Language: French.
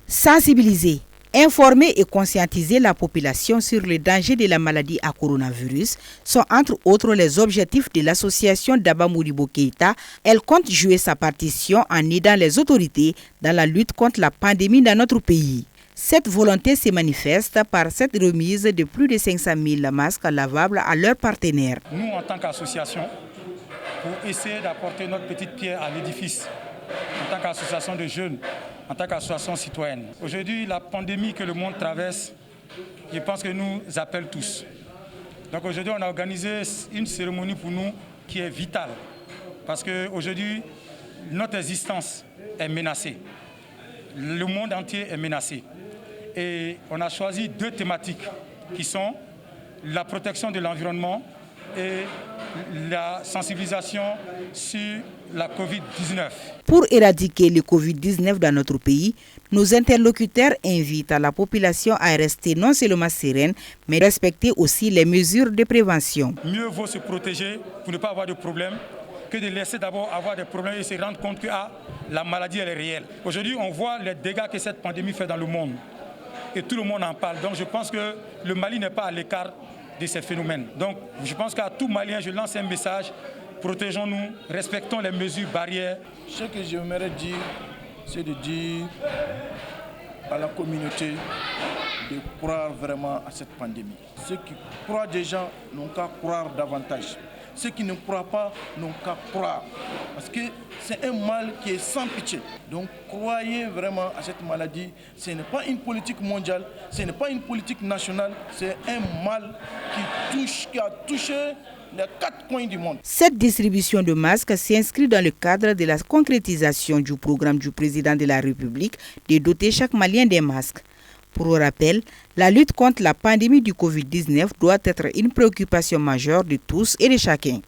Sensibiliser, informer et conscientiser la population sur les dangers de la maladie à coronavirus sont entre autres les objectifs de l'association Daba Modibo Keïta. Elle compte jouer sa partition en aidant les autorités dans la lutte contre la pandémie dans notre pays. Cette volonté se manifeste par cette remise de plus de 500 000 masques lavables à leurs partenaires. Nous, en tant qu'association, pour essayer d'apporter notre petite pierre à l'édifice, en tant qu'association de jeunes, en tant qu'association citoyenne. Aujourd'hui, la pandémie que le monde traverse, je pense que nous appelle tous. Donc aujourd'hui, on a organisé une cérémonie pour nous qui est vitale. Parce qu'aujourd'hui, notre existence est menacée. Le monde entier est menacé. Et on a choisi deux thématiques qui sont la protection de l'environnement et la sensibilisation sur la Covid-19. Pour éradiquer le Covid-19 dans notre pays, nos interlocuteurs invitent la population à rester non seulement sereine, mais respecter aussi les mesures de prévention. Mieux vaut se protéger pour ne pas avoir de problème que de laisser d'abord avoir des problèmes et se rendre compte que la maladie elle est réelle. Aujourd'hui, on voit les dégâts que cette pandémie fait dans le monde et tout le monde en parle. Donc je pense que le Mali n'est pas à l'écart de ces phénomènes. Donc je pense qu'à tout Malien, je lance un message, protégeons-nous, respectons les mesures barrières. Ce que j'aimerais dire, c'est de dire à la communauté de croire vraiment à cette pandémie. Ceux qui croient déjà n'ont qu'à croire davantage. Ceux qui ne croient pas n'ont qu'à croire. Parce que c'est un mal qui est sans pitié. Donc croyez vraiment à cette maladie. Ce n'est pas une politique mondiale, ce n'est pas une politique nationale, c'est un mal qui a touché les 4 coins du monde. Cette distribution de masques s'inscrit dans le cadre de la concrétisation du programme du président de la République de doter chaque Malien des masques. Pour rappel, la lutte contre la pandémie du Covid-19 doit être une préoccupation majeure de tous et de chacun.